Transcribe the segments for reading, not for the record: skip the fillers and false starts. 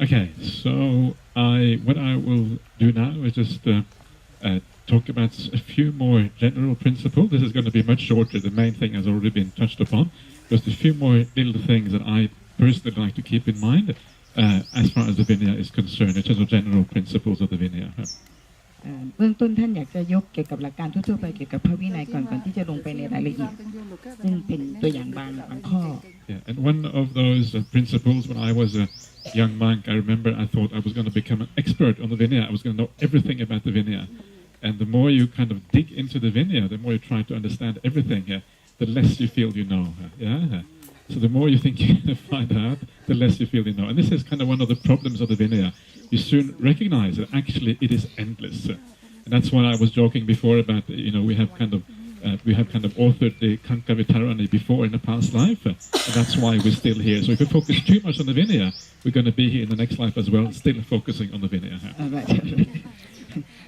Okay, so what I will do now is just talk about a few more general principles. This is going to be much shorter. The main thing has already been touched upon. Just a few more little things that I personally like to keep in mind as far as the Vinaya is concerned, in terms of general principles of the Vinaya. เบื้องต้นท่านอยากจะยกเกี่ยวกับหลักการทั่วๆไปเกี่ยวกับพระวินัยก่อนที่จะลงไปในรายละเอียดซึ่งเป็นตัวอย่างบางข้อ Yeah, and one of those principles when I was a young monk, I remember I thought I was going to become an expert on the Vinaya. I was going to know everything about the Vinaya. And the more you kind of dig into the Vinaya, the more you try to understand everything, the less you feel you know. Yeah. So the more you think you're going to find out, the less you feel you know. And this is kind of one of the problems of the Vinaya. You soon recognize that actually it is endless. And that's why I was joking before about, we have kind of authored the Kankavitarani before in a past life. And that's why we're still here. So if we focus too much on the Vinaya, we're going to be here in the next life as well, still focusing on the Vinaya.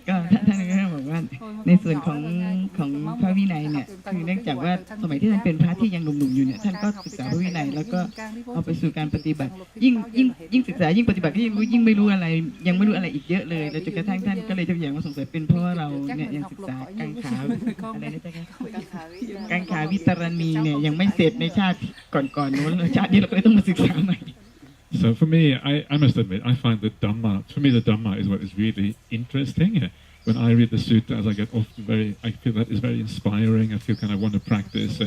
ก็ท่านก็บอกว่าในส่วนของพระวินัยเนี่ยคือเนื่องจากว่าสมัยที่ท่านเป็นพระที่ยังหนุ่มๆอยู่เนี่ยท่านก็ศึกษาพระวินัยแล้วก็เอาไปสู่การปฏิบัติยิ่งศึกษายิ่งปฏิบัติยิ่งไม่รู้อะไรยังไม่รู้อะไรอีกเยอะเลยแล้วจนกระทั่งท่านก็เลยจะอย่างมาสงสัยเป็นเพราะว่าเราเนี่ยยังศึกษากังขาอะไรนะจ๊ะกังขาวิตรณีเนี่ยยังไม่เสร็จในชาติก่อนๆนู้นชาตินี้เราก็เลยต้องมาศึกษาใหม่So for me, I must admit, I find the Dhamma is what is really interesting. When I read the suttas, I feel that is very inspiring. I feel kind of want to practice.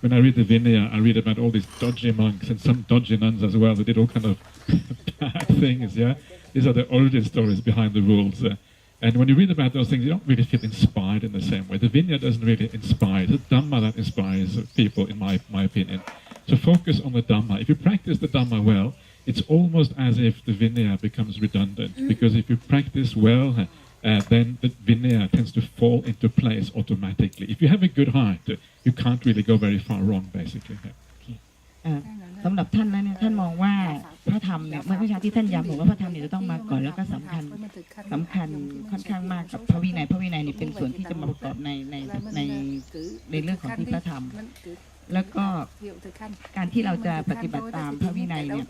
When I read the Vinaya, I read about all these dodgy monks and some dodgy nuns as well who did all kind of bad things. Yeah, these are the origin stories behind the rules. And when you read about those things, you don't really feel inspired in the same way. The Vinaya doesn't really inspire. It's the Dhamma that inspires people, in my opinion. So focus on the Dhamma. If you practice the Dhamma well, it's almost as if the Vinaya becomes redundant, because if you practice well, then the Vinaya tends to fall into place automatically. If you have a good heart, you can't really go very far wrong, basically. สำหรับท่านนั้นเนี่ยท่านมองว่าพระธรรมเนี่ยเมื่อวิชาที่ท่านย้ำบอกว่าพระธรรมเนี่ยจะต้องมาก่อนแล้วก็สำคัญค่อนข้างมากกับพระวินัยเนี่ยเป็นส่วนที่จะมาประกอบในเรื่องของที่พระธรรมแล้วก็การที่เราจะปฏิบัติตามพระวินัยเนี่ย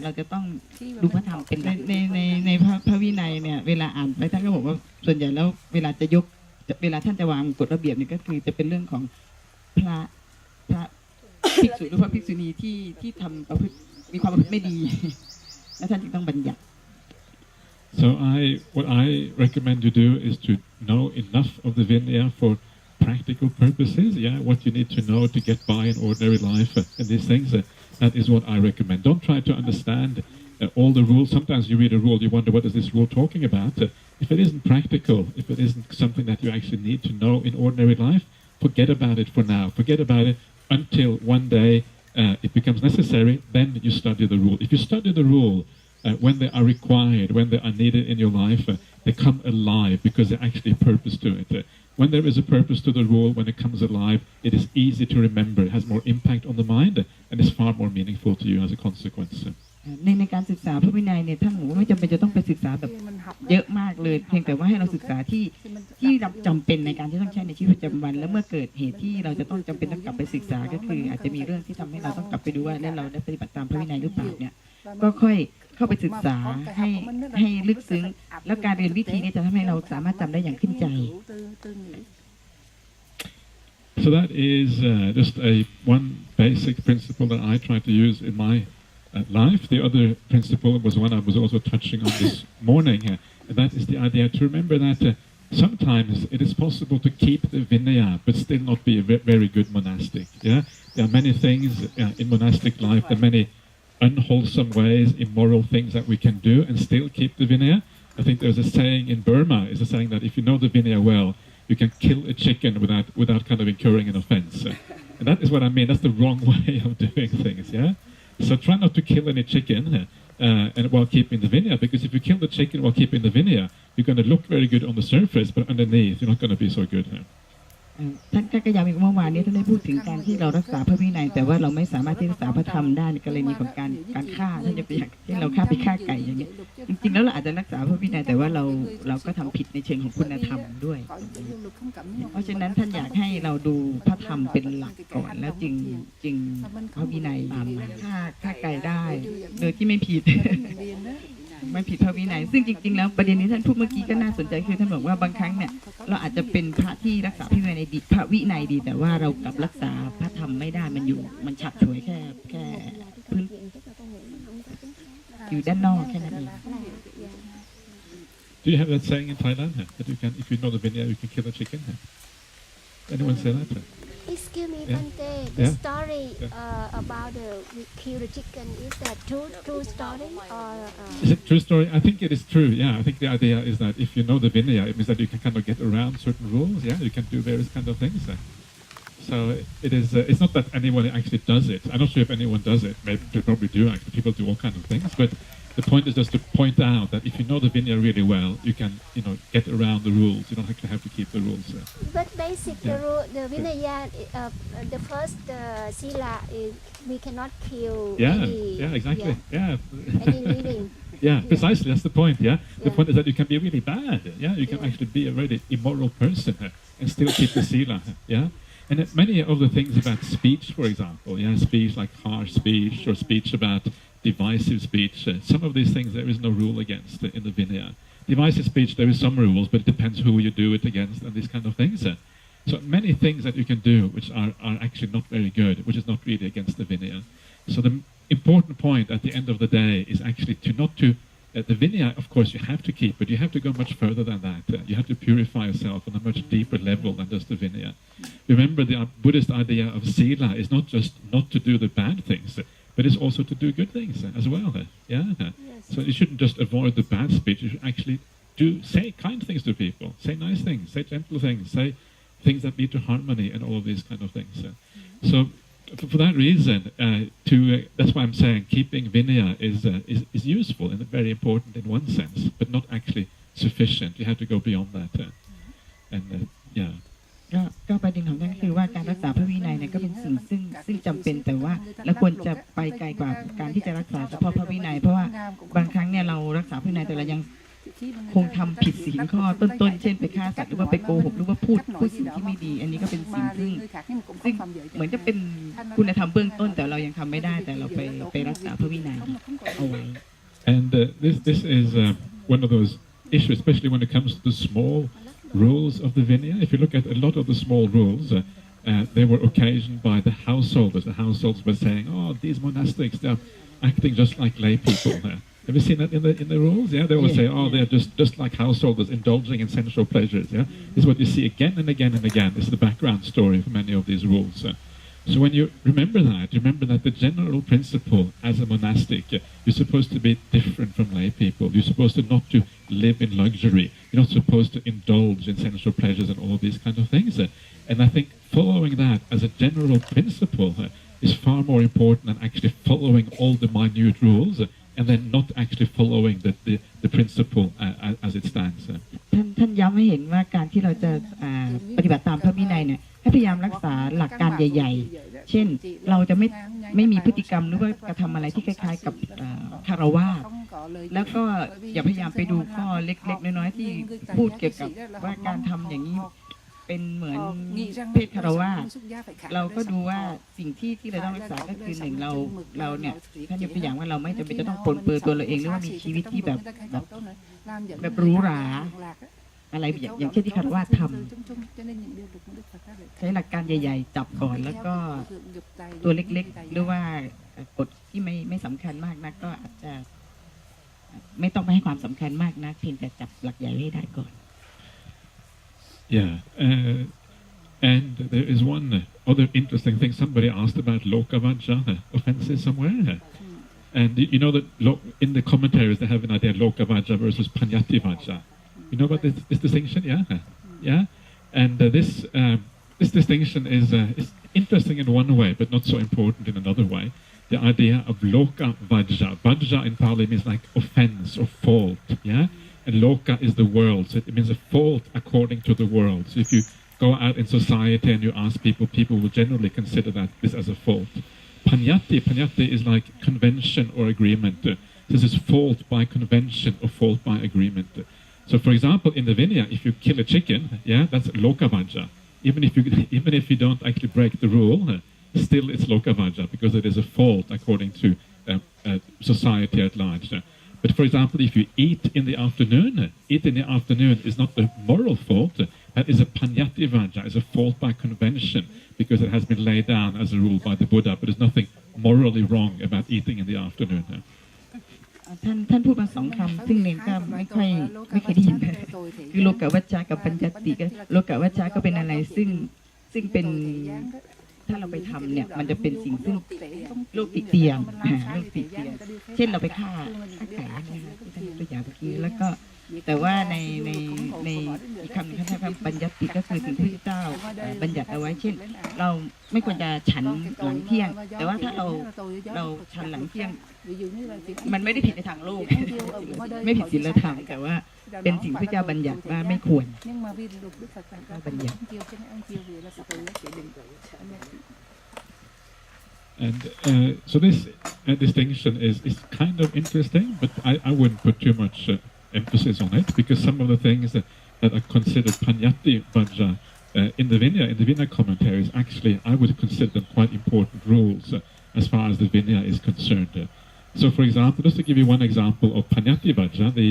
เราจะต้องดูพระธรรมเป็นในพระวินัยเนี่ยเวลาอ่านไปท่านก็บอกว่าส่วนใหญ่แล้วเวลาท่านจะวางกฎระเบียบเนี่ยก็คือจะเป็นเรื่องของพระภิกษุหรือพระภิกษุณีที่ทำประพฤติมีความประพฤติไม่ดีและท่านจึงต้องบัญญัติ So what I recommend you do is to know enough of the Vinaya for practical purposes, what you need to know to get by in ordinary life and these things. That is what I recommend. Don't try to understand all the rules. Sometimes you read a rule, you wonder what is this rule talking about. If it isn't practical, if it isn't something that you actually need to know in ordinary life, forget about it for now. Forget about it until one day it becomes necessary, then you study the rule. If you study the rule when they are required, when they are needed in your life, they come alive because there's actually a purpose to it. When there is a purpose to the rule, when it comes alive, it is easy to remember. It has more impact on the mind and is far more meaningful to you as a consequence. ในการศึกษาพระวินัยเนี่ยท่านบอกว่าไม่จำเป็นจะต้องไปศึกษาแบบเยอะมากเลยเพียงแต่ว่าให้เราศึกษาที่เราจำเป็นในการที่ต้องใช้ในชีวิตประจำวันแล้วเมื่อเกิดเหตุที่เราจะต้องจำเป็นต้องกลับไปศึกษาก็คืออาจจะมีเรื่องที่ทำให้เราต้องกลับไปดูว่าแล้วเราได้ปฏิบัติตามพระวินัยหรือเปล่าเนี่ยก็ค่อยเข้าไปศึกษาให้ลึกซึ้งแล้วการเรียนวิธีนี้จะทำให้เราสามารถจำได้อย่างขึ้นใจ So that is just one basic principle that I try to use in my life. The other principle was one I was also touching on this morning, and that is the idea to remember that sometimes it is possible to keep the Vinaya but still not be a very good monastic. Yeah, there are many things in monastic life, there are many unwholesome ways, immoral things that we can do and still keep the Vinaya. I think there's a saying in Burma, is a saying that if you know the Vinaya well, you can kill a chicken without kind of incurring an offense. And that is what I mean. That's the wrong way of doing things. Yeah. So try not to kill any chicken and while keeping the Vinaya, because if you kill the chicken while keeping the Vinaya, you're going to look very good on the surface, but underneath you're not going to be so good. ท่านก็ย้ำอีกเมื่อวานนี้ท่านได้พูดถึงการที่เรารักษาพระวินัยแต่ว่าเราไม่สามารถที่จะรักษาพระธรรมได้ในกรณีของการฆ่าท่านจะไปอย่างที่เราฆ่าไปฆ่าไก่อย่างเงี้ยจริงๆแล้วเราอาจจะรักษาพระวินัยแต่ว่าเราก็ทำผิดในเชิงของคุณธรรมด้วยเพราะฉะนั้นท่านอยากให้เราดูพระธรรมเป็นหลักก่อนแล้วจึงพระวินัยตามมาฆ่าไก่ได้โดยที่ไม่ผิด ไม่ผิดพระวินัยซึ่งจริงๆแล้วประเด็นนี้ท่านพูดเมื่อกี้ก็น่าสนใจคือท่านบอกว่าบางครั้งเนี่ยเราอาจจะเป็นพระที่รักษาพระวินัยดีพระวินัยดีแต่ว่าเรากลับรักษาพระธรรมไม่ได้มันฉับฉวยแค่พื้นอยู่ด้านนอกแค่นั้นเอง Do you have that saying in Thailand that you can, if you know the Vinaya, you can kill a chicken? Anyone say that? Excuse me, Yeah. Bante. The Yeah. story about the kill the chicken is that true story or? Is it true story? I think it is true. Yeah, I think the idea is that if you know the Vinaya, it means that you can kind of get around certain rules. Yeah, you can do various kind of things. So it is. It's not that anyone actually does it. I'm not sure if anyone does it. Maybe they probably do. Actually, people do all kinds of things. But the point is just to point out that if you know the Vinaya really well, you can, get around the rules. You don't actually have to keep the rules. But basic the rule, the Vinaya, the first sila is we cannot kill Yeah, exactly. Yeah. any living. Yeah, precisely. That's the point. Yeah, the point is that you can be really bad. Yeah, you can actually be a really immoral person and still keep the sila. Yeah, and many of the things about speech, for example, speech like harsh speech or speech about divisive speech. Some of these things there is no rule against in the Vinaya. Divisive speech, there is some rules, but it depends who you do it against and these kind of things. So many things that you can do which are actually not very good, which is not really against the Vinaya. So the important point at the end of the day is actually the Vinaya, of course, you have to keep, but you have to go much further than that. You have to purify yourself on a much deeper level than just the Vinaya. Remember, the Buddhist idea of sila is not just not to do the bad things, but it's also to do good things as well. Yeah. So you shouldn't just avoid the bad speech. You should actually say kind things to people, say nice things, say gentle things, say things that lead to harmony and all of these kind of things. So for that reason, that's why I'm saying keeping Vinaya is useful and very important in one sense, but not actually sufficient. You have to go beyond that. Yeah. ก็ประเด็นของท่านคือว่าการรักษาพระวินัยเนี่ยก็เป็นสิ่งซึ่งจำเป็นแต่ว่าเราควรจะไปไกลกว่าการที่จะรักษาเฉพาะพระวินัยเพราะว่าบางครั้งเนี่ยเรารักษาพระวินัยแต่เรายังคงทำผิดศีลข้อต้นๆเช่นไปฆ่าสัตว์หรือว่าไปโกหกหรือว่าพูดสิ่งที่ไม่ดีอันนี้ก็เป็นสิ่งซึ่งเหมือนจะเป็นคุณธรรมเบื้องต้นแต่เรายังทำไม่ได้แต่เราไปรักษาพระวินัยเอาไว้ And this is one of those issues, especially when it comes to the small rules of the Vinaya. If you look at a lot of the small rules, they were occasioned by the householders. The householders were saying, "Oh, these monastics, they're acting just like lay people." Have you seen that in the rules? Yeah, they always say, "Oh, they're just like householders, indulging in sensual pleasures." Yeah, this is what you see again and again and again. This is the background story for many of these rules. So when you remember that the general principle as a monastic, you're supposed to be different from lay people. You're supposed to not to live in luxury. You're not supposed to indulge in sensual pleasures and all of these kind of things. And I think following that as a general principle is far more important than actually following all the minute rules and then not actually following the principle as it stands. ท่านย้ำให้เห็นว่าการที่เราจะปฏิบัติตามพระวินัยเนี่ยให้พยายามรักษาหลักการใหญ่ๆเช่นเราจะไม่มีพฤติกรรมหรือว่ากระทำอะไรที่คล้ายๆกับคารวะแล้วก็อย่าพยายามไปดูข้อเล็กๆน้อยๆที่พูดเกี่ยวกับว่าการทำอย่างนี้เป็นเหมือนเพศคารวะเราก็ดูว่าสิ่งที่เราต้องรักษาก็คือหนึ่งเราเนี่ยท่านยกตัวอย่างว่าเราไม่จำเป็นจะต้องปนเปื้อนตัวเราเองหรือว่ามีชีวิตที่แบบหรูหราอะไรอย่างเช่นที่คารวะทำใช้หลักการใหญ่ๆจับก่อนแล้วก็ตัวเล็กๆหรือว่ากฎที่ไม่สำคัญมากนักก็อาจจะไม่ต้องไปให้ความสำคัญมากนักเพียงแต่จับหลักใหญ่ให้ได้ก่อน Yeah, and there is one other interesting thing. Somebody asked about Loka-Vajja offenses somewhere, and you know that in the commentaries they have an idea Loka-Vajja versus Paññati-Vajja. You know about this distinction? Yeah. And this distinction is interesting in one way, but not so important in another way. The idea of Loka-Vajja. Vajja in Pali means like offense or fault. Yeah. And Loka is the world, so it means a fault according to the world. So if you go out in society and you ask people will generally consider this as a fault. Paññati is like convention or agreement. This is fault by convention or fault by agreement. So for example, in the Vinaya, if you kill a chicken, that's Loka-Vajja. Even if you don't actually break the rule, still it's Loka-Vajja because it is a fault according to society at large. But for example, if you eat in the afternoon is not a moral fault. That is a Paññati-Vajja, is a fault by convention, because it has been laid down as a rule by the Buddha. But there's nothing morally wrong about eating in the afternoon. ท่านพูดมา2 คำซึ่งเนนก็ไม่เคยได้ยินคือโลกวัจจะกับปัญญตติก็โลกวัจจะก็เป็นอะไรซึ่งเป็นถ้าเราไปทำเนี่ยมันจะเป็นสิ่งซึ่งโลกติเตียงโลกติเตียงเช่นเราไปฆ่าไก่นะคะที่ท่านตัวอย่างเมื่อกี้แล้วก็แต่ว่าในอีกคำหนึ่งท่านคำปัญญติก็คือสิ่งที่พระเจ้าบัญญัติเอาไว้เช่นเราไม่ควรจะฉันหลังเที่ยงแต่ว่าถ้าเราฉันหลังเที่ยงมันไม่ได้ผิดในทางโลกไม่ผิดศีลธรรมแต่ว่าเป็นสิ่งที่พระเจ้าบัญญัติว่าไม่ควรบัญญัติ And so this distinction is kind of interesting, but I wouldn't put too much emphasis on it, because some of the things that are considered Paññati-Vajja in the Vinaya commentaries, actually I would consider them quite important rules as far as the Vinaya is concerned. So for example, just to give you one example of Paññati-Vajja, the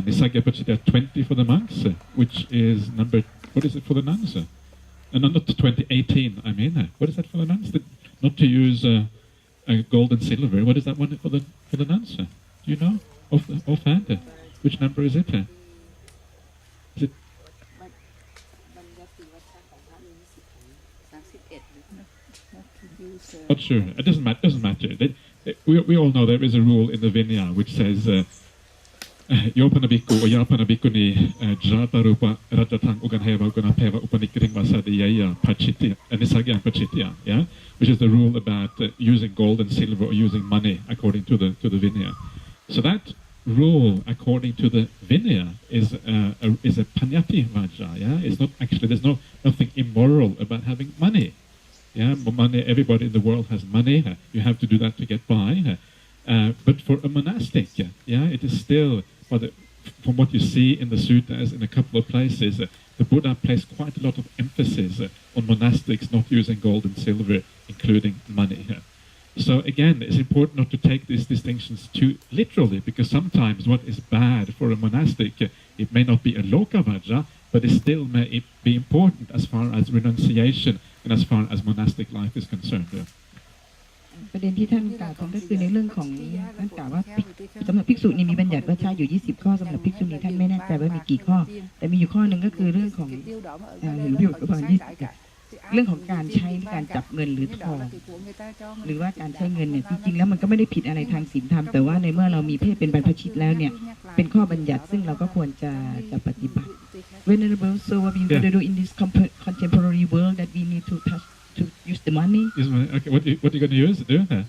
Nissaggiyā 20 for the monks, which is number, what is it for the nuns? No, not 2018, I mean. What is that for the nuns? Not to use gold and silver. What is that one for the nuns? Do you know offhand? Which number is it? Is it? Not sure. It doesn't matter. We all know there is a rule in the Vinaya which says Yopana bhikkhu or yapana bhikkhuni jata rupa rajatang uganheva uganapeva upanikring vasadiyaya pācittiyā and Nissaggiyā and Paācittiyā, yeah, which is the rule about using gold and silver or using money according to the Vinaya. So that rule according to the Vinaya is a Paññati-Vajja, yeah. It's not actually, there's nothing immoral about having money. Yeah, money, everybody in the world has money. You have to do that to get by. But for a monastic, yeah, it is still, from what you see in the suttas in a couple of places, the Buddha placed quite a lot of emphasis on monastics not using gold and silver, including money. So again, it's important not to take these distinctions too literally, because sometimes what is bad for a monastic, it may not be a Loka-Vajja, but it still may be important as far as renunciation and as far as monastic life is concerned. ประเด็นที่ท่านกล่าวถึงก็คือในเรื่องของท่านกล่าวว่าสำหรับภิกษุนี่มีบัญญัติว่าใช้อยู่20 ข้อสำหรับภิกษุณีท่านไม่แน่ใจว่ามีกี่ข้อแต่มีอยู่ข้อหนึ่งก็คือเรื่องของเห็นพี่ประมาณ20เรื่องของการใช้การจับเงินหรือทองหรือว่าการใช้เงินเนี่ยจริงๆแล้วมันก็ไม่ได้ผิดอะไรทางศีลธรรมแต่ว่าในเมื่อเรามีเพศเป็นบรรพชิตแล้วเนี่ยเป็นข้อบัญญัติซึ่งเราก็ควรจะปฏิบัติ Venerable, so what we going to do in this contemporary world that we need to use the money? Okay, what are you going to use to do that?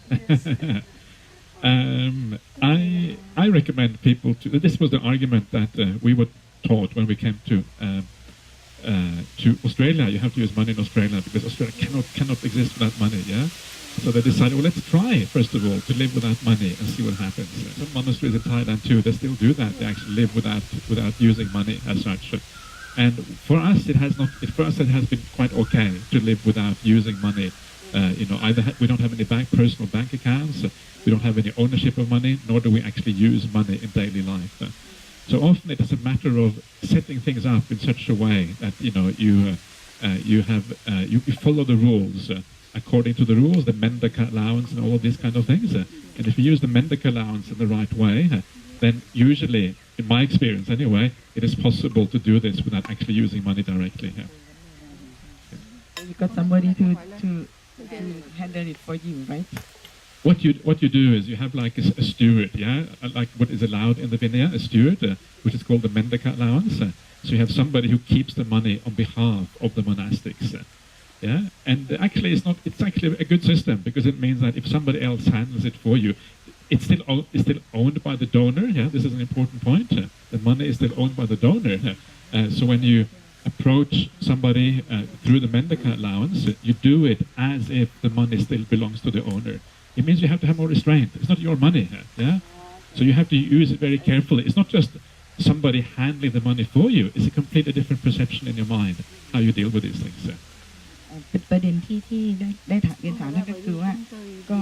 I recommend people to. This was the argument that we were taught when we came to Australia. You have to use money in Australia because Australia cannot exist without money. Yeah. So they decided, well, let's try first of all to live without money and see what happens. Some monasteries in Thailand too, they still do that. They actually live without using money as such. And for us, it has been quite okay to live without using money. Either we don't have any personal bank accounts, we don't have any ownership of money, nor do we actually use money in daily life. So often it is a matter of setting things up in such a way that you follow the rules. According to the rules, the Mendaka allowance and all of these kind of things. And if you use the Mendaka allowance in the right way, then usually, in my experience anyway, it is possible to do this without actually using money directly. You got somebody to handle it for you, right? What you do is you have like a steward, yeah, like what is allowed in the Vinaya, a steward, which is called the Mendaka allowance. So you have somebody who keeps the money on behalf of the monastics. Yeah, and actually it's actually a good system because it means that if somebody else handles it for you, it's still owned by the donor. Yeah, this is an important point. The money is still owned by the donor. So when you approach somebody through the Mendaka allowance, you do it as if the money still belongs to the owner. It means you have to have more restraint. It's not your money. Yeah, so you have to use it very carefully. It's not just somebody handling the money for you. It's a completely different perception in your mind how you deal with these things. เป็นประเด็นที่ได้ถามเรียนถามนั่นก็คือว่าก็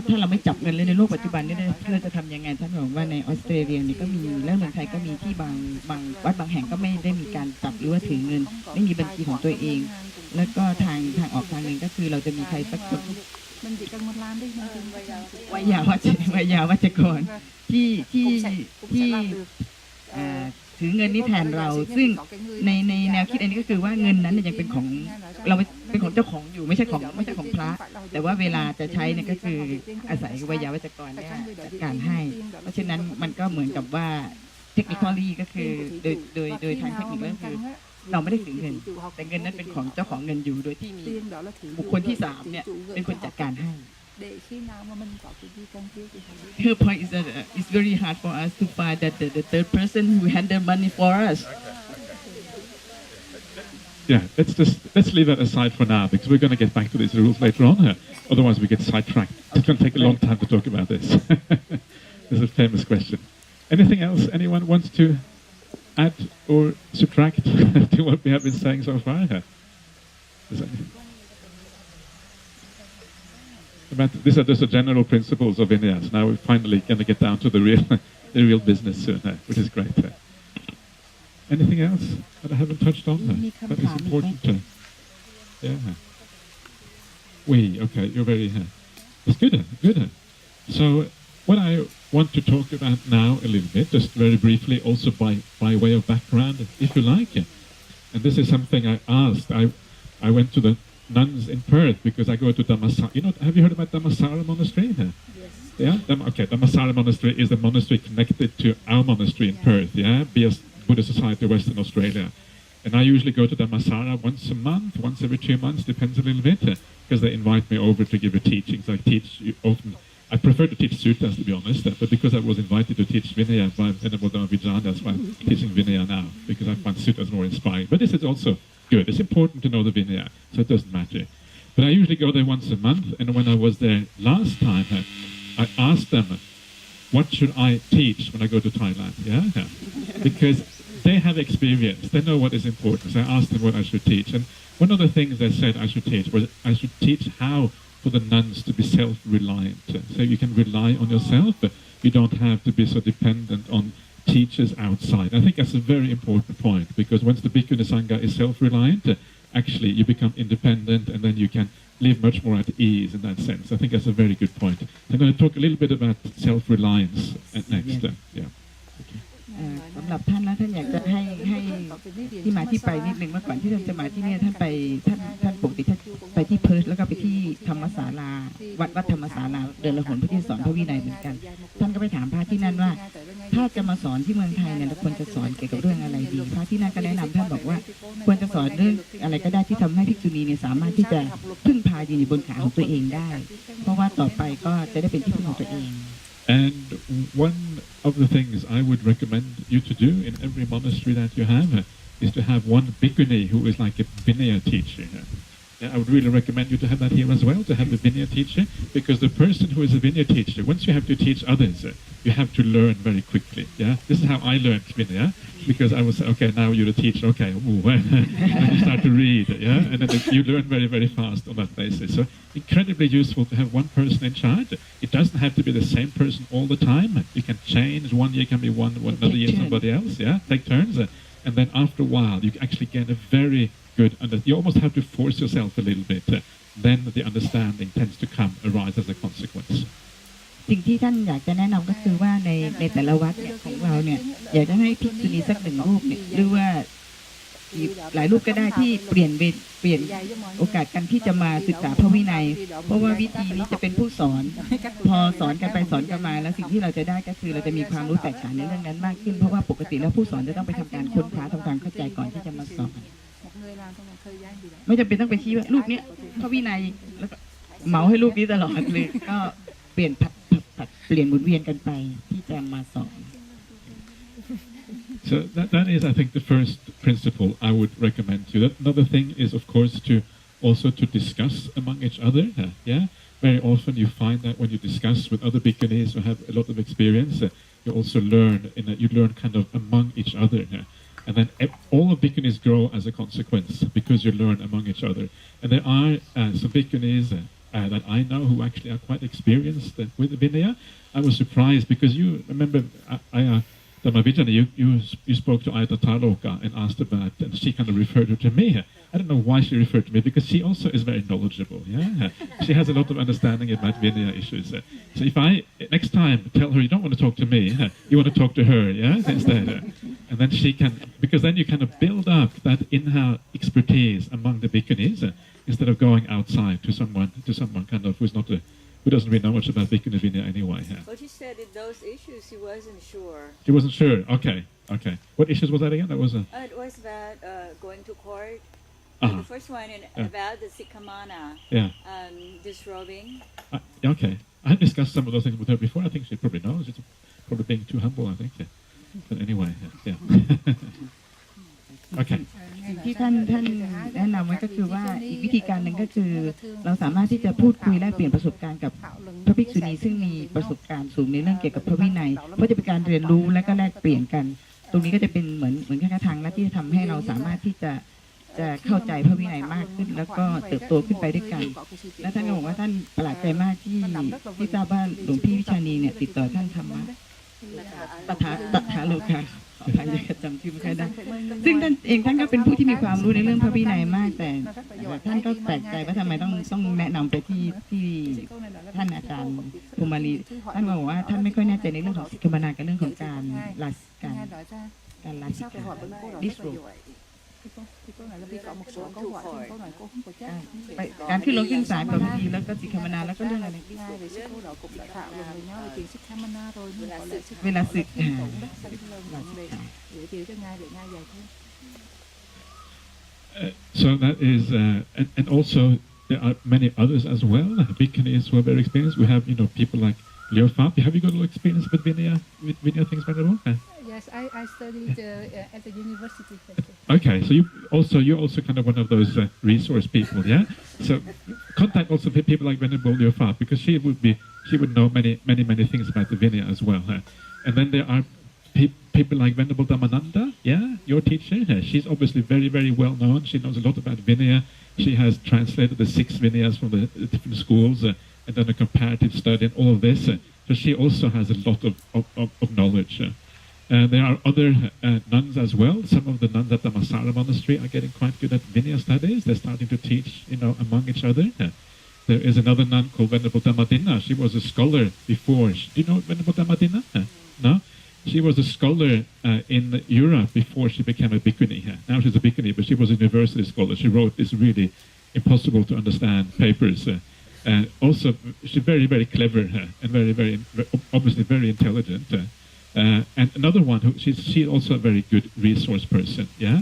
ถ้าเราไม่จับเงินเลยในโลกปัจจุบันนี้เราจะทำยังไงท่านบอกว่าในออสเตรเลียนี่ก็มีและเมืองไทยก็มีที่บางวัดบางแห่งก็ไม่ได้มีการจับหรือว่าถือเงินไม่มีบัญชีของตัวเองแล้วก็ทางออกทางหนึ่งก็คือเราจะมีใครสักคนวิยาวัจกรที่ถือเงินนี้แทนเราซึ่งในแนวคิดอันนี้ก็คือว่าเงินนั้นเนี่ยยังเป็นของเราเป็นของเจ้าของอยู่ไม่ใช่ของพระแต่ว่าเวลาจะใช้เนี่ยก็คืออาศัยวิยาวัจกรเนี่ยจัดการให้เพราะฉะนั้นมันก็เหมือนกับว่าเทคนิคอลี่ก็คือโดยทางเทคนิคก็คือเราไม่ได้ถือเงินแต่เงินนั้นเป็นของเจ้าของเงินอยู่โดยที่มีบุคคลที่3เนี่ยเป็นคนจัดการให้Her point is that it's very hard for us to find that the third person who handle money for us. Yeah, let's leave that aside for now because we're going to get back to these rules later on. Otherwise, we get sidetracked. It's going to take a long time to talk about this. This is a famous question. Anything else anyone wants to add or subtract to what we have been saying so far? These are just the general principles of Vinaya. Now we're finally going to get down to the real business soon, which is great. Anything else that I haven't touched on? That is important. Yeah. Okay, you're very... It's good. So what I want to talk about now a little bit, just very briefly, also by way of background, if you like. And this is something I asked. I went to the nuns in Perth because I go to Dhammasara. Have you heard about Dhammasara Monastery? Yes. Yeah? Okay, Dhammasara Monastery is the monastery connected to our monastery in Perth, BS Buddhist Society of Western Australia. And I usually go to Dhammasara once a month, once every 2 months, depends a little bit, because they invite me over to give a teaching. So I prefer to teach suttas, to be honest, but because I was invited to teach Vinaya by Venerable Loka-Vajja, that's why I'm teaching Vinaya now, because I find suttas more inspiring. But this is also good. It's important to know the Vinaya, so it doesn't matter. But I usually go there once a month, and when I was there last time, I asked them, what should I teach when I go to Thailand? Because they have experience. They know what is important. So I asked them what I should teach. And one of the things they said I should teach was I should teach how for the nuns to be self-reliant. So you can rely on yourself. You don't have to be so dependent on teachers outside. I think that's a very important point, because once the Bhikkhu Sangha is self-reliant, actually you become independent, and then you can live much more at ease in that sense. I think that's a very good point. I'm going to talk a little bit about self-reliance next.สำหรับท่านแล้วท่านอยากจะให้ที่มาที่ไปนิดนึงเมื่อก่อนที่ท่านจะมาที่นี่ท่านปกติท่านไปที่เพิร์ธแล้วก็ไปที่ธรรมศาลาวัดธรรมศาลาเดินละหนเพื่อที่สอนพระวินัยเหมือนกันท่านก็ไปถามพระที่นั่นว่าถ้าจะมาสอนที่เมืองไทยเนี่ยเราควรจะสอนเกี่ยวกับเรื่องอะไรดีพระที่นั่นก็แนะนำท่านบอกว่าควรจะสอนเรื่องอะไรก็ได้ที่ทำให้ภิกษุณีเนี่ยสามารถที่จะพึ่งพายืนอยู่บนขาของตัวเองได้เพราะว่าต่อไปก็จะได้เป็นที่พึ่งของตัวเอง And one of the things I would recommend you to do in every monastery that you have is to have one bhikkhuni who is like a Vinaya teacher. I would really recommend you to have that here as well, to have a Vinaya teacher, because the person who is a Vinaya teacher, once you have to teach others, you have to learn very quickly. This is how I learned Vinaya, because I was, okay, now you're a teacher, okay, and you start to read, and then you learn very, very fast on that basis. So incredibly useful to have one person in charge. It doesn't have to be the same person all the time. You can change. 1 year can be one another year somebody else. Take turns, and then after a while you actually get a very good. You almost have to force yourself a little bit. Then the understanding tends to arise as a consequence. สิ่งที่ท่านอยากจะแนะนำก็คือว่าในแต่ละวัดเนี่ยของเราเนี่ยอยากจะให้ภิกษุณีสัก1 รูปเนี่ยหรือว่าหลายรูปก็ได้ที่เปลี่ยนโอกาสกันที่จะมาศึกษาพระวินัยเพราะว่าวิธีนี้จะเป็นผู้สอนพอสอนกันไปสอนกันมาแล้วสิ่งที่เราจะได้ก็คือเราจะมีความรู้แตกต่างในเรื่องนั้นมากขึ้นเพราะว่าปกติแล้วผู้สอนจะต้องไปทำการค้นคว้าทำความเข้าใจก่อนที่จะมาสอนไม่จำเป็นต้องไปชี้ว่ารูปนี้พระวินัยแล้วก็เหมาให้รูปนี้ตลอดเลยก็เปลี่ยนหมุนเวียนกันไปที่จะมาสอน So that is, I think, the first principle I would recommend to you. Another thing is, of course, to discuss among each other. Very often you find that when you discuss with other bhikkhunis who have a lot of experience, you also learn kind of among each other. And then all of bhikkhunis grow as a consequence because you learn among each other. And there are some bhikkhunis that I know who actually are quite experienced with Vinaya. I was surprised because you remember, Loka-Vajja, you spoke to Ajahn Loka and asked about, and she kind of referred her to me. I don't know why she referred to me because she also is very knowledgeable. Yeah, she has a lot of understanding about Vinaya issues. So if I next time tell her you don't want to talk to me, you want to talk to her, yeah, instead, and then she can, because then you kind of build up that in-house expertise among the bhikkhunis instead of going outside to someone kind of who doesn't really know much about Bhikkhuni Vinaya anyway. Yeah. But she said in those issues she wasn't sure. She wasn't sure. Okay. What issues was that again? That was It was about going to court. Uh-huh. The first one about the Sikhamana, Yeah. disrobing. Okay. I had discussed some of those things with her before. I think she probably knows. It's probably being too humble, I think. Yeah. But anyway, yeah. Okay. ที่ท่านแนะนำไว้ก็คือว่าอีกวิธีการหนึ่งก็คือเราสามารถที่จะพูดคุยแลกเปลี่ยนประสบการณ์กับพระภิกษุณีซึ่งมีประสบการณ์สูงในเรื่องเกี่ยวกับพระวินัยเพราะจะเป็นการเรียนรู้และก็แลกเปลี่ยนกันตรงนี้ก็จะเป็นเหมือนแค่ทางลัดที่จะทำให้เราสามารถที่จะเข้าใจพระวินัยมากขึ้นแล้วก็เติบโตขึ้นไปด้วยกันและท่านก็บอกว่าท่านประหลาดใจมากที่ทราบว่าหลวงพี่วิชานีเนี่ยติดต่อท่านธรรมะตถาโลกาขออภัยจำชื่อไม่ค่อยได้ซึ่งท่านก็เป็นผู้ที่มีความรู้ในเรื่องพระวินัยมากแต่ท่านก็แปลกใจว่าทำไมต้องแนะนำไปที่ท่านอาจารย์ภูมิลีท่านบอกว่าท่านไม่ค่อยแน่ใจในเรื่องของสิกขมนากับเรื่องของการลาสิกขาดิสโรการขึ้นลงขึ้นศาลกับบางทีแล้วก็สิกขมนาแล้วก็เรื่องอะไรเวลาศึกSo that is, and also there are many others as well. Bhikkhunis who are very experienced. We have, people like Loka-Vajja. Have you got a little experience with Vinaya things, Venerable? Yes, I studied at the university. Okay, so you're also kind of one of those resource people, yeah. So contact also people like Venerable Loka-Vajja because she would know many things about the Vinaya as well. And then there are people like Venerable Dhammananda, yeah, your teacher. She's obviously very, very well known. She knows a lot about Vinaya. She has translated the 6 Vinayas from the different schools and done a comparative study and all of this. So she also has a lot of knowledge. There are other nuns as well. Some of the nuns at the Masara monastery are getting quite good at Vinaya studies. They're starting to teach, among each other. There is another nun called Venerable Dhammadina. She was a scholar before. Do you know Venerable Dhammadina? No? She was a scholar in Europe before she became a bhikkhuni. Now she's a bhikkhuni, but she was a university scholar. She wrote these really impossible to understand papers. Also, she's very, very clever and very, very, obviously very intelligent. And another one, she's also a very good resource person, yeah?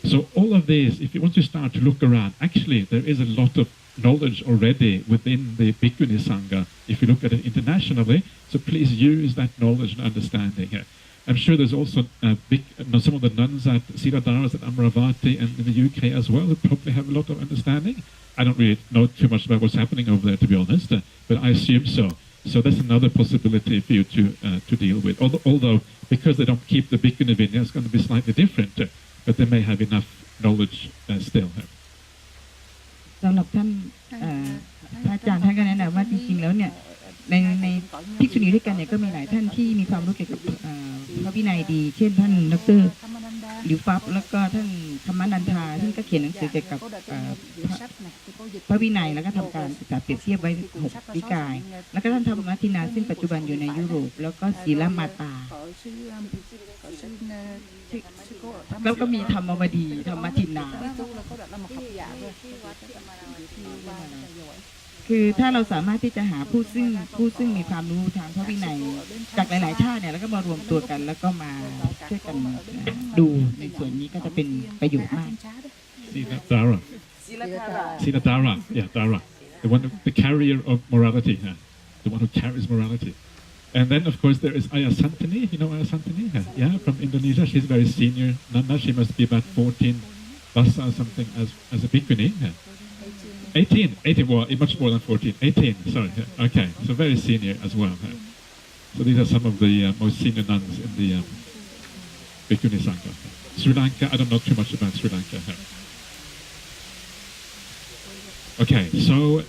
So all of these, if you want to start to look around, actually there is a lot of knowledge already within the Bhikkhuni Sangha, if you look at it internationally, so please use that knowledge and understanding. I'm sure there's also some of the nuns at Siddharthas at Amaravati and in the UK as well who probably have a lot of understanding. I don't really know too much about what's happening over there, to be honest, but I assume so. So that's another possibility for you to deal with. Although because they don't keep the Bhikkhuni Vinaya, it's going to be slightly different, but they may have enough knowledge still. สำหรับท่านพระอาจารย์ท่านก็แนะนำว่าจริงๆแล้วเนี่ยในภิกษุณีด้วยกันเนี่ยก็มีหลายท่านที่มีความรู้เกี่ยวกับพระวินัยดีเช่นท่านดร.หลิวฟับแล้วก็ท่านธรรมนันทาท่านก็เขียนหนังสือเกี่ยวกับพระวินัยแล้วก็ทำการศึกษาเปรียบเทียบไว้6นิกายแล้วก็ท่านธรรมทินาซึ่งปัจจุบันอยู่ในยุโรปแล้วก็ศีลมาตาแล้วก็มีธรรมวดีธรรมทินาคือถ้าเราสามารถที่จะหาผู้ซึ่งมีความรู้ทางพระวินัยจากหลายๆชาติเนี่ยแล้วก็มารวมตัวกันแล้วก็มาช่วยกันดูในส่วนนี้ก็จะเป็นประโยชน์มาก Siddhartha, yeah, Dara, the carrier of morality, the one who carries morality. And then, of course, there is Ayasantini. You know Ayasantini? Yeah, from Indonesia. She's very senior. Nana, she must be about 14 basa or something as a bhikkhuni. 18, well, much more than 14. 18, sorry. Okay, so very senior as well. So these are some of the most senior nuns in Bhikkhuni Sangha. Sri Lanka, I don't know too much about Sri Lanka. Okay, so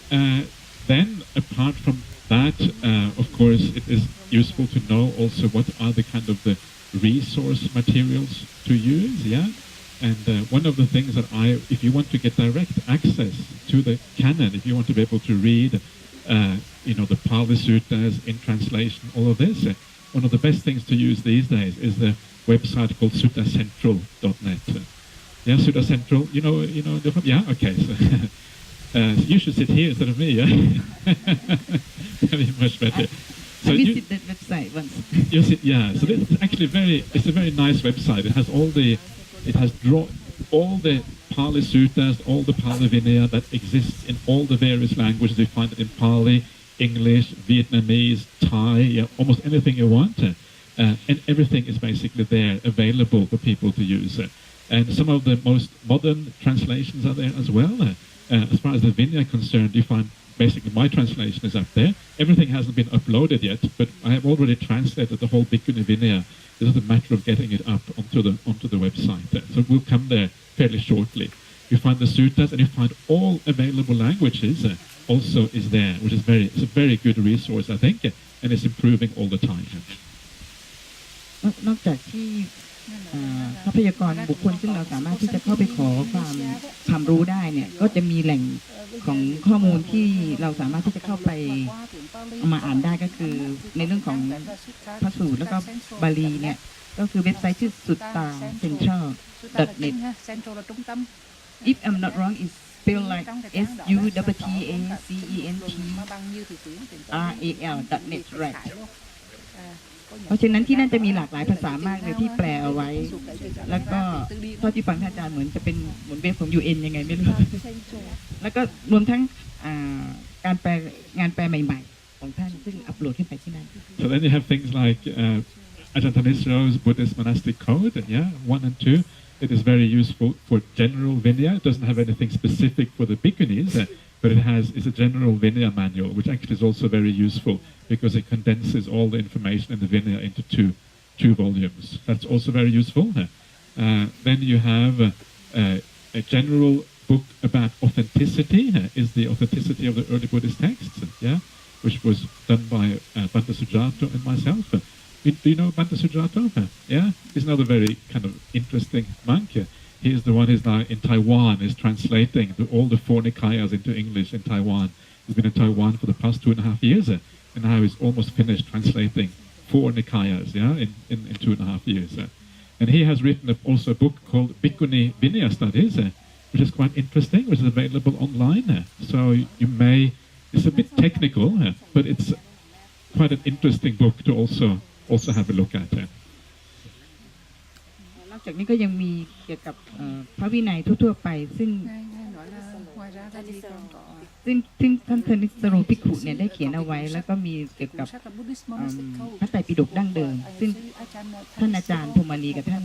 then apart from that, of course, it is useful to know also what are the kind of the resource materials to use, yeah? And one of the things that if you want to get direct access to the canon, if you want to be able to read, the Pali Suttas in translation, all of this, one of the best things to use these days is the website called suttacentral.net. Yeah, Sutta Central, yeah, okay. So, you should sit here instead of me, yeah? That'd be much better. I visited that website once. Yes, yeah. So it's actually it's a very nice website. It has all the Pali Suttas, all the Pali Vinaya that exists in all the various languages. You find it in Pali, English, Vietnamese, Thai, yeah, almost anything you want. And everything is basically there, available for people to use. And some of the most modern translations are there as well. As far as the Vinaya are concerned, you find basically my translation is up there. Everything hasn't been uploaded yet, but I have already translated the whole Bhikkhuni Vinaya. It's just a matter of getting it up onto the website. So we'll come there fairly shortly. You find the suttas and you find all available languages also is there, which is it's a very good resource, I think, and it's improving all the time. นอกจากที่ทรัพยากรบุคคลซึ่งเราสามารถที่จะเข้าไปขอความรู้ได้เนี่ยก็จะมีแหล่งของข้อมูลที่เราสามารถที่จะเข้าไปเอามาอ่านได้ก็คือในเรื่องของพระสูตรแล้วก็บาลีเนี่ยก็คือเว็บไซต์ชื่อ sutta-central.net If I'm not wrong it's spelled like suttacentral.net right เพราะฉะนั้นที่นั่นจะมีหลากหลายภาษามากเลยที่แปลเอาไว้แล้วก็เท่าที่ฟังท่านอาจารย์เหมือนจะเป็นเหมือนเว็บของ UN ยังไงไม่รู้แล้วก็รวมทั้งการแปลงานแปลใหม่ๆของท่านซึ่งอัปโหลดขึ้นไปที่นั่น So then you have things like Ajahn Thanisro's Buddhist Monastic Code, yeah, 1 and 2. It is very useful for general Vinaya. It doesn't have anything specific for the bhikkhunis, but it's a general Vinaya manual, which actually is also very useful because it condenses all the information in the Vinaya into two volumes. That's also very useful. Then you have a general book about authenticity, is the authenticity of the early Buddhist texts, yeah, which was done by Bhante Sujato and myself. Do you know Bhante Sujato? Yeah, he's another very kind of interesting monk. He is the one who's now in Taiwan, is translating all the 4 Nikayas into English in Taiwan. He's been in Taiwan for the past 2.5 years, and now he's almost finished translating 4 Nikayas, yeah, in 2.5 years. And he has written also a book called Bhikkhuni Vinaya Studies, which is quite interesting, which is available online. So it's a bit technical, but it's quite an interesting book to also have a look at. นอกจากนี้ก็ยังมีเกี่ยวกับพระวินัยทั่วๆไปซึ่งท่านเทนิสโรภิกขุเนี่ยได้เขียนเอาไว้แล้วก็มีเกี่ยวกับพระไตรปิฎกดั้งเดิมซึ่งท่านอาจารย์พรหมณีกับท่าน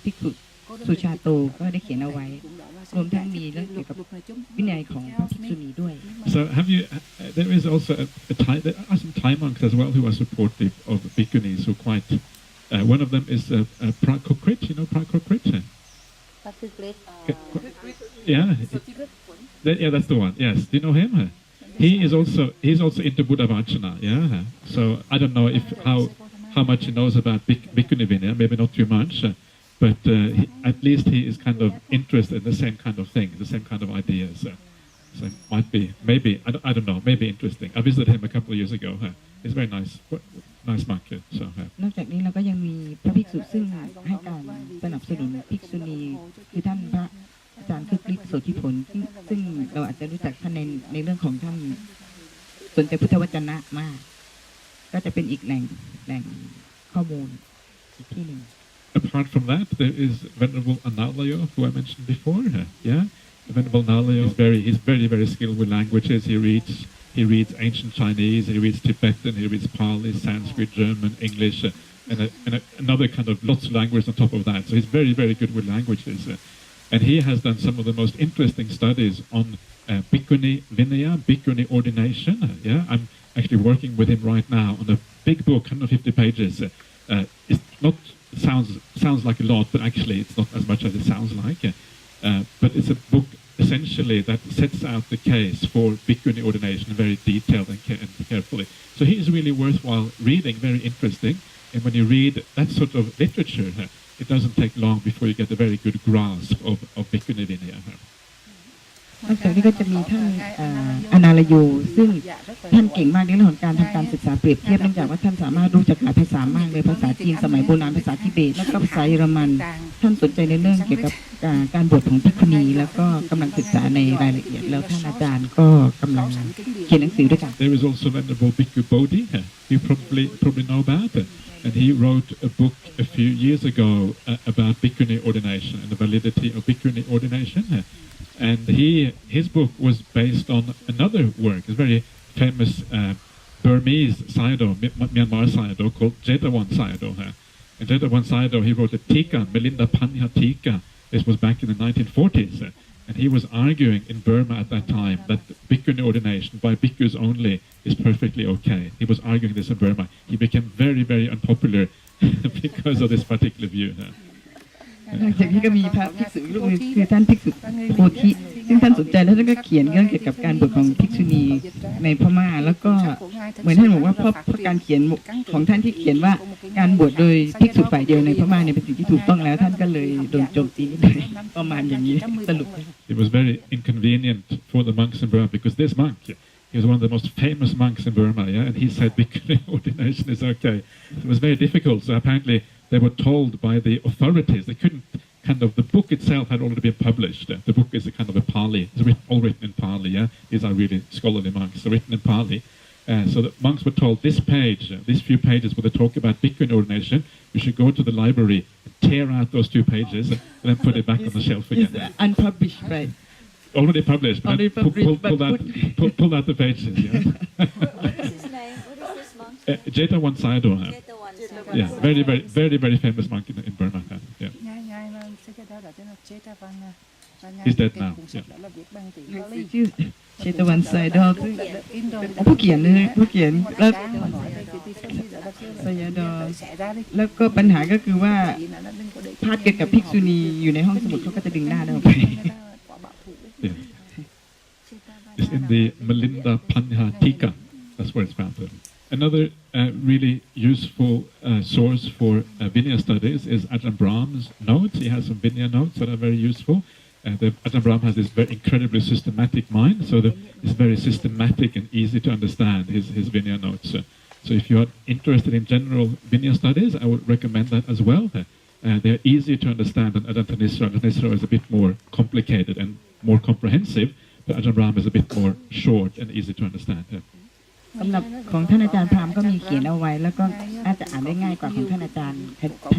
ภิกขุสุชาโตก็ได้เขียนเอาไว้รวมทั้งมีเรื่องเกี่ยวกับวินัยของพระภิกษุณีด้วย So there is also there are some Thai monks as well who are supportive of bhikkhunis who quite one of them is Prakokrit, you know Prakokrit? Yeah, that's the one. Yes, do you know him? He's also into Buddha Vajana. Yeah, so I don't know how much he knows about Bhikkhuni Vinaya, maybe not too much, but at least he is kind of interested in the same kind of thing, the same kind of ideas. So it might be, maybe I don't know, maybe interesting. I visited him a couple of years ago. He's very nice monk. So นอกจากนี้เราก็ยังมีพระภิกษุซึ่งให้การสนับสนุนภิกษุณีคือท่านพระอาจารย์คึกฤทธิ์โสธิผลซึ่งเราอาจจะรู้จักท่านในเรื่องของท่านสนใจพุทธวจนะมากก็จะเป็นอีกแหล่งข้อมูลอีกที่หนึ่ง Apart from that, there is Venerable Analayo, who I mentioned before. Yeah, Venerable Analayo he's very, very skilled with languages. He reads ancient Chinese, he reads Tibetan, he reads Pali, Sanskrit, German, English, and another kind of lots of languages on top of that. So he's very, very good with languages. And he has done some of the most interesting studies on Bhikkhuni Vinaya, Bhikkhuni ordination. Yeah, I'm actually working with him right now on a big book, 150 pages. sounds like a lot, but actually it's not as much as it sounds like. But it's a book essentially that sets out the case for bhikkhuni ordination very detailed and carefully. So he is really worthwhile reading, very interesting. And when you read that sort of literature, it doesn't take long before you get a very good grasp of bhikkhuni vinaya. นอกจากนี้ก็จะมีท่านอนาลโยซึ่งท่านเก่งมากในเรื่องของการทำการศึกษาเปรียบเทียบเนื่องจากว่าท่านสามารถรู้จักหลายภาษามากเลยภาษาจีนสมัยโบราณภาษาทิเบตแล้วก็ภาษาเยอรมันท่านสนใจในเรื่องเกี่ยวกับการบวชของภิกษุณีแล้วก็กำลังศึกษาในรายละเอียดแล้วท่านอาจารย์ก็กำลังเขียนหนังสือด้วยกัน There is also Venerable Bhikkhu Bodhi, you probably know about, and he wrote a book a few years ago about bhikkhuni ordination and the validity of bhikkhuni ordination. And his book was based on another work, a very famous Burmese Sayadaw, Myanmar Sayadaw called Jetavon Sayadaw. And Jetavon Sayadaw, he wrote a Tika, Melinda Paññati-Vajja. This was back in the 1940s. And he was arguing in Burma at that time that bhikkhuni ordination by bhikkhus only is perfectly okay. He was arguing this in Burma. He became very, very unpopular because of this particular view. นอกจากนี้ก็มีพระภิกษุรูปนึงคือท่านภิกษุโพธิซึ่งท่านสนใจแล้วท่านก็เขียนเรื่องเกี่ยวกับการบวชของภิกษุณีในพม่าแล้วก็เหมือนท่านบอกว่าเพราะการเขียนของท่านที่เขียนว่าการบวชโดยภิกษุฝ่ายเดียวในพม่าเนี่ยเป็นสิ่งที่ถูกต้องแล้วท่านก็เลยโดนโจมตีนิดหน่อยประมาณอย่างนี้สรุป It was very inconvenient for the monks in Burma because this monk, he was one of the most famous monks in Burma, and he said bhikkhuni ordination is okay. It was very difficult, so apparently they were told by the authorities they couldn't the book itself had already been published. The book is a kind of a Pali. It's all written in Pali. These are really scholarly monks. So written in Pali. So the monks were told these few pages where they talk about bhikkhuni ordination, you should go to the library and tear out those 2 pages and then put it back on the shelf again. It's unpublished, right? Already published, but pull out the pages. What is his name? What is this monk? Jetavon Sayadaw. Yeah, very, very, very, very famous monk in Burma. Yeah. He's dead now. Yeah. ชื่อเชตวันไซดอลซึ่งผู้เขียนเลยผู้เขียนแล้วไซดอลแล้วก็ปัญหาก็คือว่าพาดเกี่ยวกับภิกษุณีอยู่ในห้องสมุดเขาก็จะดึงหน้าเราไป It's in the Melinda Paññati-Vajja. That's where it's found. Another really useful source for Vinaya studies is Ajahn Brahm's notes. He has some Vinaya notes that are very useful. Ajahn Brahm has this very incredibly systematic mind, so it's very systematic and easy to understand his Vinaya notes. So if you are interested in general Vinaya studies, I would recommend that as well. They're easier to understand than Ajahn Thanissaro. Ajahn Thanissaro is a bit more complicated and more comprehensive, but Ajahn Brahm is a bit more short and easy to understand. สำหรับของท่านอาจารย์พราหมณ์ก็มีเขียนเอาไว้แล้วก็อาจจะอ่านได้ง่ายกว่าของท่านอาจารย์ธ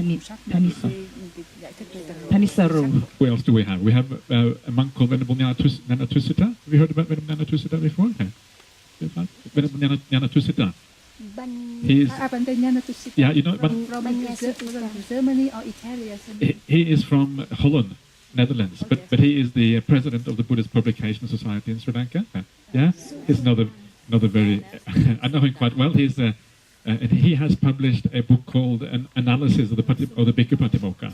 นิสโร Who else do we have? We have a monk called Venerable Nyanatusita. Have you heard about Venerable Nyanatusita before? Venerable Nyanatusita. Yeah, you know, but Germany or Italy. He is from Holland, Netherlands, but he is the president of the Buddhist Publication Society in Sri Lanka. Yeah, he's another very. I know him quite well. And he has published a book called An Analysis of the Bhikkhu Patimokkha.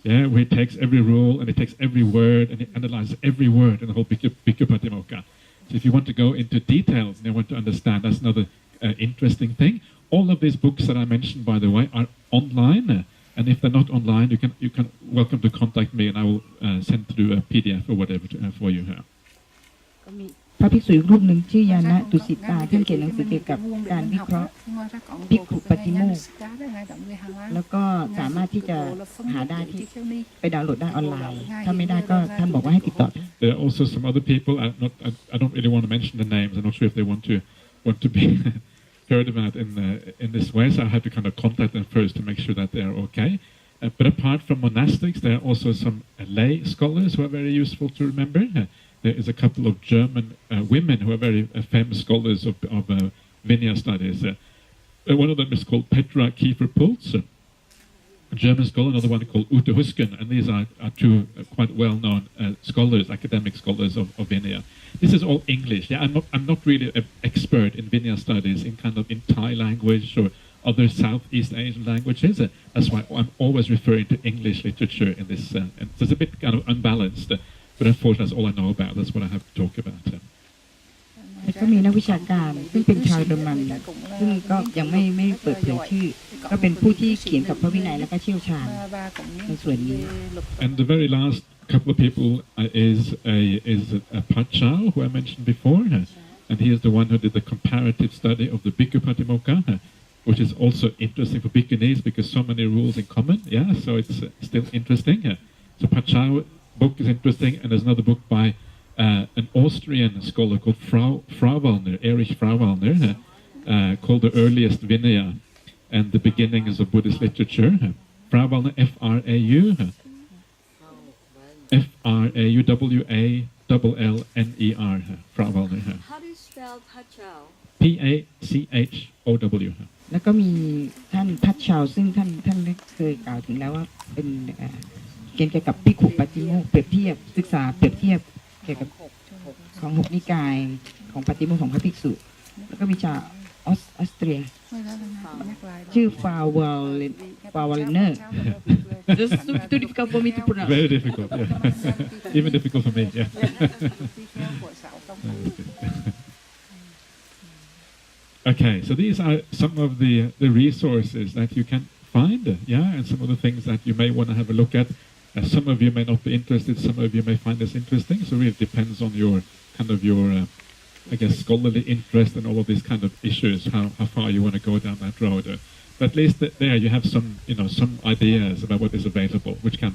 Yeah, where he takes every rule and he takes every word and he analyzes every word in the whole Bhikkhu Patimokkha. So if you want to go into details and you want to understand, that's another interesting thing. All of these books that I mentioned, by the way, are online. And if they're not online, you can welcome to contact me and I will send through a PDF or whatever for you here. พระภิกษุรูปหนึ่งชื่อยานะตุสิตาท่านเขียนหนังสือเกี่ยวกับการวิเคราะห์ภิกขุปฏิโมกข์แล้วก็สามารถที่จะหาได้ที่ไปดาวน์โหลดได้ออนไลน์ถ้าไม่ได้ก็ท่านบอกว่าให้ติดต่อ There are also some other people. I don't really want to mention the names. I'm not sure if they want to be heard about in this way. So I have to kind of contact them first to make sure that they are okay. But apart from monastics, there are also some lay scholars who are very useful to remember. There is a couple of German women who are very famous scholars of Vinaya studies. One of them is called Petra Kiefer-Pultz, a German scholar, another one called Ute Husken, and these are 2 quite well-known scholars, academic scholars of Vinaya. This is all English. Yeah, I'm not really an expert in Vinaya studies in Thai language or other Southeast Asian languages. That's why I'm always referring to English literature in this. And so it's a bit kind of unbalanced, but unfortunately that's all I know about. That's what I have to talk about. แล้วก็มีนักวิชาการซึ่งเป็นชาวเยอรมันซึ่งก็ยังไม่เปิดเผยชื่อก็เป็นผู้ที่เขียนกับพระวินัยและก็เชี่ยวชาญในส่วนนี้ And the very last couple of people is a Pachau who I mentioned before, and he is the one who did the comparative study of the Bhikkhu Patimokkha, which is also interesting for Bhikkhunis because so many rules in common. Yeah, so it's still interesting. So Pachau book is interesting, and there's another book by an Austrian scholar called Erich Frauwallner, called The Earliest Vinaya and the Beginnings of Buddhist Literature. Frauwallner, Frauwallner, Frauwallner. How do you spell Pachau? Pachow. แล้วก็มีท่านพัชชาวซึ่งท่านได้เคยกล่าวถึงแล้วว่าเป็นเกี่ยวกับภิกขุปาติโมกข์เปรียบเทียบศึกษาเปรียบเทียบเกี่ยวกับของ6นิกายของปาติโมกข์ของพระภิกษุแล้วก็มีชาวออสเตรียชื่อฟาวาลเนอร์ Just too difficult for me to pronounce. Very difficult, yeah. Even difficult for me, yeah. Okay, so these are some of the resources that you can find, yeah, and some of the things that you may want to have a look at. Some of you may not be interested, some of you may find this interesting, so it really depends on your I guess, scholarly interest and all of these kind of issues, how far you want to go down that road. But at least there you have some ideas about what is available, which can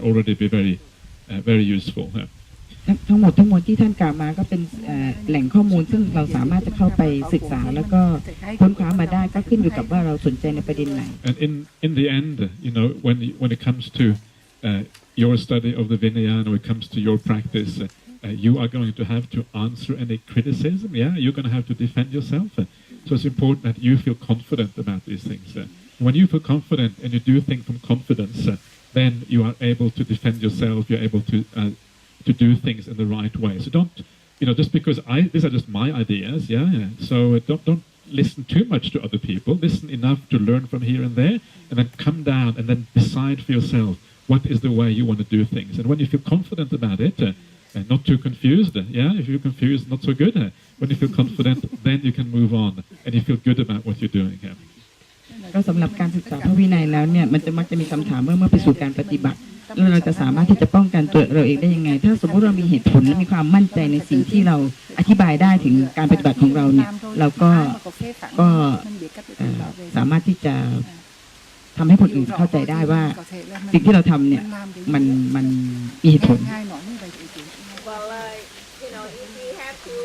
already be very useful. ทั้งหมดที่ท่านกล่าวมาก็เป็นแหล่งข้อมูลซึ่งเราสามารถจะเข้าไปศึกษาแล้วก็ค้นคว้ามาได้ก็ขึ้นอยู่กับว่าเราสนใจในประเด็นไหน And in the end, when it comes to your study of the Vinaya and when it comes to your practice, you are going to have to answer any criticism. Yeah, you're going to have to defend yourself. So it's important that you feel confident about these things. When you feel confident and you do things from confidence, then you are able to defend yourself. You're able to do things in the right way. So don't, just because these are just my ideas. Yeah. So don't listen too much to other people. Listen enough to learn from here and there, and then come down and then decide for yourself what is the way you want to do things. And when you feel confident about it, not too confused. Yeah, if you're confused, not so good. When you feel confident, then you can move on, and you feel good about what you're doing. ก็สำหรับการศึกษาพระวินัยแล้วเนี่ยมันจะมักจะมีคำถามเมื่อไปสู่การปฏิบัติแล้วเราจะสามารถที่จะป้องกันตัวเราเองได้ยังไงถ้าสมมติเรามีเหตุผลและมีความมั่นใจในสิ่งที่เราอธิบายได้ถึงการปฏิบัติของเราเนี่ยเราก็สามารถที่จะทำให้คนอื่นเข้าใจได้ว่าสิ่งที่เราทำเนี่ยมันมีเหตุผล Well, if we have to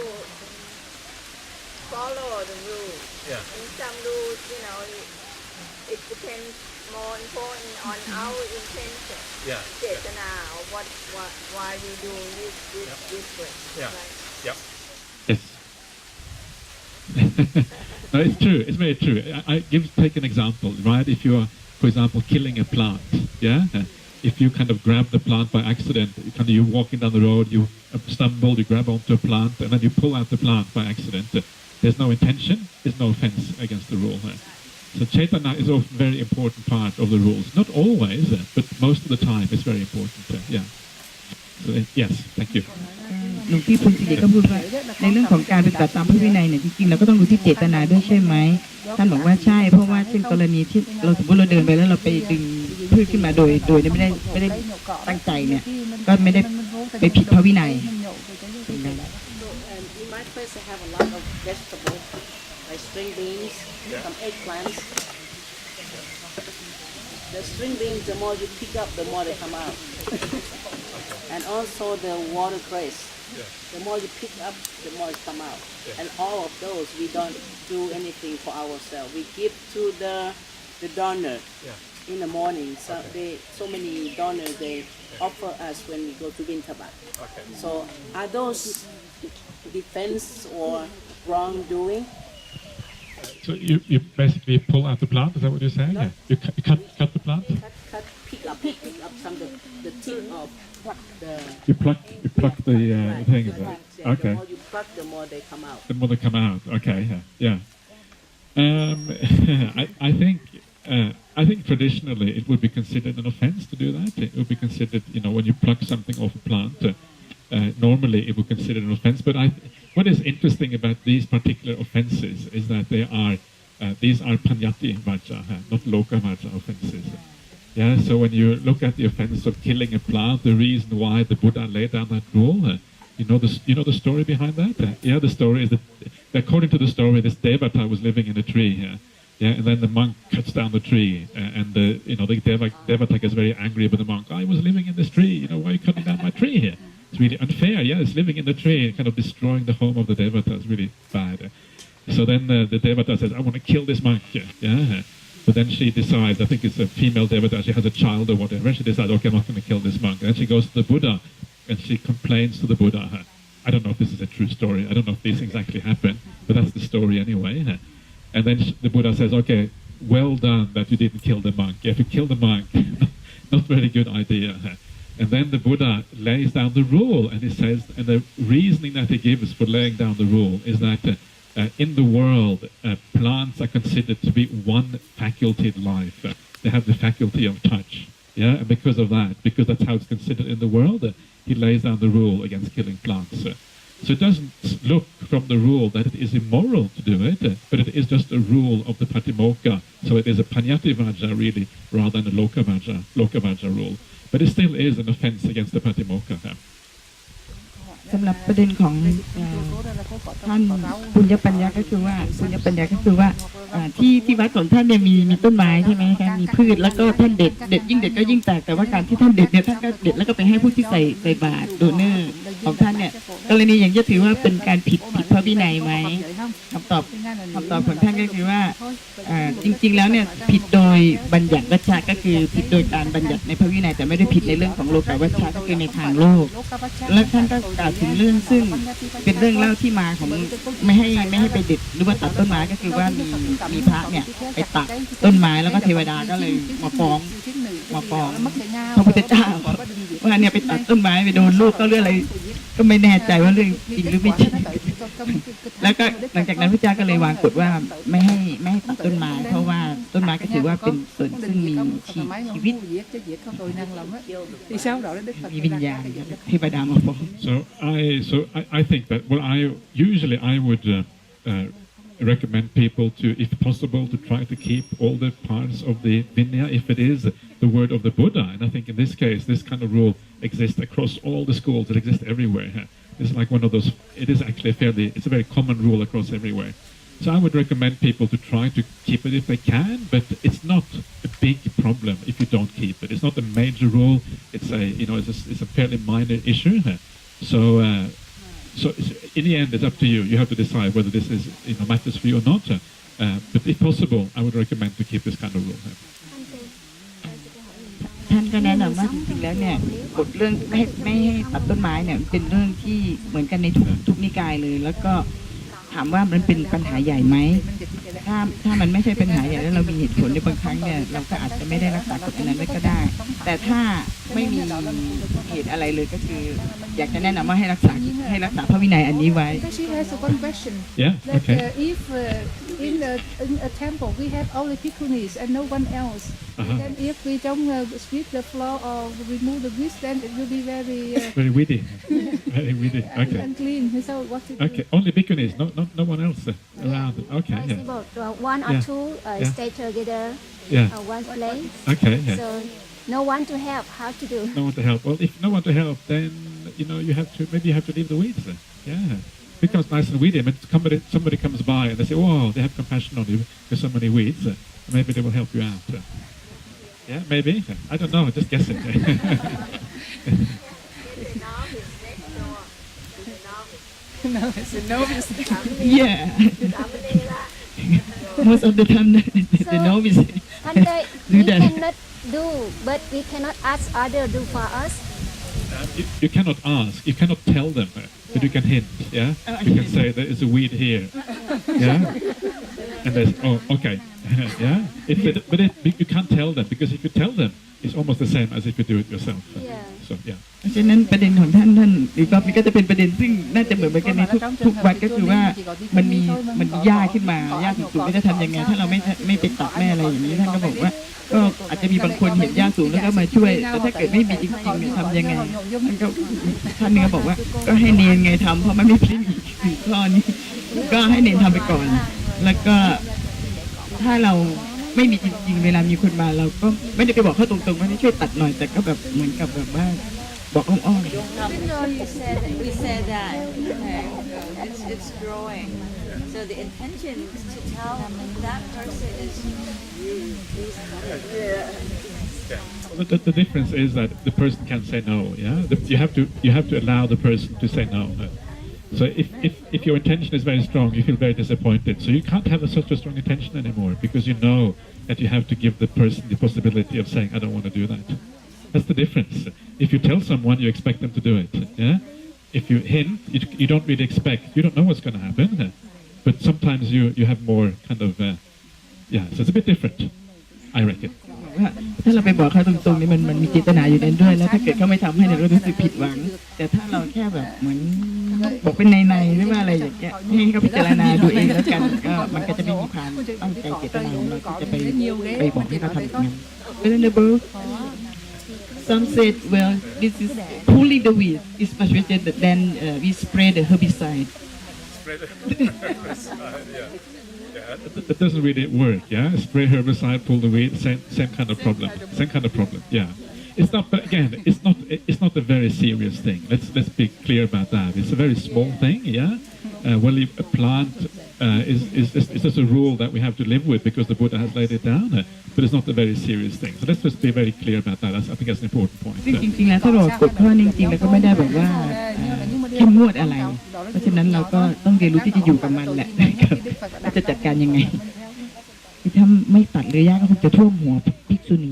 follow the rules, in some rules, it depends more important on our intention, cetana, or why we do this way. Right? Yes. No, it's true. It's very true. Take an example, right? If you are, for example, killing a plant, yeah. If you kind of grab the plant by accident, you're walking down the road, you stumble, you grab onto a plant, and then you pull out the plant by accident. There's no intention, there's no offense against the rule. So Chaitanya is a very important part of the rules. Not always, but most of the time it's very important. Yeah. So, yes, thank you. หลวงพี่ปุณศิริก็พูดว่าในเรื่องของการปฏิบัติตามพระวินัยเนี่ยจริงๆเราก็ต้องดูที่เจตนาด้วยใช่ไหมท่านบอกว่าใช่เพราะว่าเช่นกรณีที่เราสมมติเราเดินไปแล้วเราไปดึงพืชขึ้นมาโดยไม่ได้ตั้งใจเนี่ยก็ไม่ได้ไปผิดพระวินัย You might first have a lot of vegetables like string beans, some eggplants. The string beans, the more you pick up, the more they come out. And also the watercress. The more you pick up, the more it come out. And all of those, we don't do anything for ourselves. We give to the donor in the morning. So many donors, they offer us when we go to Winterbat. So are those defense or wrongdoing? So you basically pull out the plant, is that what you're saying? Yeah. You cut the plant? Pick up some of the tip of the... You pluck the thing, is it? Okay. The more you pluck, the more they come out. The more they come out, okay, yeah. I think traditionally it would be considered an offense to do that. It would be considered, when you pluck something off a plant, normally it would be considered an offense. But what is interesting about these particular offenses is that these are Paññati-Vajja, not Loka-Vajja offenses. Yeah, so when you look at the offense of killing a plant, the reason why the Buddha laid down that rule, you know the story behind that? Yeah, the story is that according to the story, this Devata was living in a tree here. Yeah, and then the monk cuts down the tree, and the Devata gets very angry with the monk. I was living in this tree, why are you cutting down my tree here? It's really unfair. Yeah, it's living in the tree, kind of destroying the home of the Devata. It's really bad. So then the Devata says, I want to kill this monk. Yeah. So then she decides, I think it's a female Devata, she has a child or whatever. She decides, okay, I'm not going to kill this monk. And then she goes to the Buddha, and she complains to the Buddha. I don't know if this is a true story. I don't know if these things actually happen, but that's the story anyway. And then the Buddha says, okay, well done that you didn't kill the monk. If you kill the monk, not very good idea. And then the Buddha lays down the rule, and he says, and the reasoning that he gives for laying down the rule is that in the world, plants are considered to be one facultied life. They have the faculty of touch. Yeah, and because of that, because that's how it's considered in the world, he lays down the rule against killing plants. So it doesn't look from the rule that it is immoral to do it, but it is just a rule of the Patimokkha. So it is a Paññati-Vajja really, rather than a Loka-Vajja rule. But it still is an offense against the Patimokkha. สำหรับประเด็นของท่านปุญญปัญญาก็คือว่าที่วัดของท่านเนี่ยมีต้นไม้ใช่ไหมคะมีพืชแล้วก็ท่านเด็ดยิ่งเด็ดก็ยิ่งแตกแต่ว่าการที่ท่านเด็ดเนี่ยท่านก็เด็ดแล้วก็ไปให้ผู้ที่ใส่บาตรโดเนอร์ของท่านเนี่ยกรณีอย่างนี้ถือว่าเป็นการผิดพระวินัยไหมคำตอบของท่านก็คือว่าจริงๆแล้วเนี่ยผิดโดยบัญญัติวัชชะก็คือผิดโดยการบัญญัติในพระวินัยแต่ไม่ได้ผิดในเรื่องของโลกาวัชชะก็คือในทางโลกและท่านก็กล่าวถึงเรื่องซึ่งเป็นเรื่องเล่าที่มาของไม่ให้ไปเด็ดหรือว่าตัดต้นไม้ก็คือว่ามีพระเนี่ยไปตัดต้นไม้แล้วก็เทวดาก็เลยมาฟ้องพระพุทธเจ้าว่าเนี่ยไปตัดต้นไม้ไปโดนลูกก็เรื่องอะไรก็ไม่แน่ใจว่าเรื่องจริงหรือไม่จริงแล้วก็หลังจากนั้นพระเจ้าก็เลยวางกฎว่าไม่ให้ตัดต้นไม้เพราะว่าต้นไม้ก็ถือว่าเป็นส่วนซึ่งมีชีวิตมีวิญญาณเทวดามาฟ้อง So I think that I would recommend people to, if possible, to try to keep all the parts of the Vinaya if it is the word of the Buddha. And I think in this case, this kind of rule exists across all the schools. It exists everywhere. It's like one of those. It is actually it's a very common rule across everywhere. So I would recommend people to try to keep it if they can, but it's not a big problem if you don't keep it. It's not a major rule. It's a fairly minor issue. So in the end, it's up to you. You have to decide whether this is matters for you or not. But if possible, I would recommend to keep this kind of rule. ท่านก็แนะนำว่าจริงๆแล้วเนี่ยกฎเรื่องไม่ให้ตัดต้นไม้เนี่ยเป็นเรื่องที่เหมือนกันในทุกนิกายเลยแล้วก็ถามว่ามันเป็นปัญหาใหญ่ไหมถ้ามันไม่ใช่ปัญหาใหญ่แล้วเรามีเหตุผลในบางครั้งเนี่ยเราก็อาจจะไม่ได้รักษากฎนั้นไว้ก็ได้แต่ถ้าไม่มีเหตุอะไรเลยก็คืออยากจะแนะนำว่าให้รักษาพระวินัยอันนี้ไว้ She has one question. Yeah. Okay. If in a temple we have only bhikkhunis and no one else, then if we don't sweep the floor or remove the weeds, then it will be very weedy. Very weedy. Okay. unclean. So what to do? Okay. Only bhikkhunis, no one else around. Okay. One or two stay together one place. Okay. So no one to help. How to do? No one to help. Well, if no one to help, then you have to leave the weeds. Yeah. It becomes nice and weedy. I mean, somebody comes by and they say, "Wow, they have compassion on you. There's so many weeds. Maybe they will help you out." Yeah, maybe. I don't know. Just guessing. No, it's a novice. Yeah. Most of the time, the novice We cannot do, but we cannot ask others do for us. You cannot ask. You cannot tell them, but you can hint. Yeah. You can say there is a weed here. Yeah. And there's okay. Yeah. But you can't tell them because if you tell them, it's almost the same as if you do it yourself. So yeah. เพราะฉะนั้นประเด็นของท่านหรือก็นี่ก็จะเป็นประเด็นซึ่งน่าจะเหมือนกันในทุกวันก็คือว่ามันยากขึ้นมายากสูงๆก็จะทำยังไงถ้าเราไม่ไปตัดไม่อะไรอย่างนี้ท่านก็บอกว่าก็อาจจะมีบางคนเห็นยากสูงแล้วก็มาช่วยแต่ถ้าเกิดไม่มีจริงๆเนี่ยทำยังไงท่านก็บอกว่าก็ให้เนรไงทำเพราะมันไม่พิมพ์อีกข้อนี้ก็ให้เนรทำไปก่อนแล้วก็ถ้าเราไม่มีจริงๆเวลามีคนมาเราก็ไม่ได้ไปบอกเขาตรงๆว่าให้ช่วยตัดหน่อยแต่ก็แบบเหมือนกับแบบว่าบอกอ้อมๆ We said that it's growing so the intention is to tell that person is The difference is that the person can say no. Yeah, you have to allow the person to say no. So if your intention is very strong, you feel very disappointed. So you can't have such a strong intention anymore because you know that you have to give the person the possibility of saying, I don't want to do that. That's the difference. If you tell someone, you expect them to do it. Yeah. If you hint, you don't really expect. You don't know what's going to happen. But sometimes you have more kind of, so it's a bit different, I reckon. ถ้าเราไปบอกเขาตรงๆนี่มันมีเจตนาอยู่ในด้วยแล้วถ้าเกิดเขาไม่ทำให้เรารู้สึกผิดหวังแต่ถ้าเราแค่แบบเหมือนบอกเป็นในหรือว่าอะไรอย่างเงี้ยให้เขาพิจารณาดูเองแล้วกันก็มันก็จะไม่มีความตั้งใจเจตนาของเราที่จะไปบอกให้เขาทำอย่างนั้น Venerable some said well this is pulling the weed is much better than we spray the herbicide That doesn't really work, yeah. Spray herbicide, pull the weed, same kind of problem. Yeah. It's not, but again, it's not a very serious thing. Let's be clear about that. It's a very small thing, yeah. Well, a plant is just a rule that we have to live with because the Buddha has laid it down. But it's not a very serious thing. So let's just be very clear about that. I think that's an important point. ซึ่งจริงๆแล้วถ้าเรากดข้อนี้จริงๆแล้วก็ไม่ได้แบบว่าเข้มงวดอะไรเพราะฉะนั้นเราก็ต้องเรียนรู้ที่จะอยู่กับมันแหละนะครับจะจัดการยังไงถ้าไม่ตัดเลยยากก็คงจะท่วมหัวภิกษุณี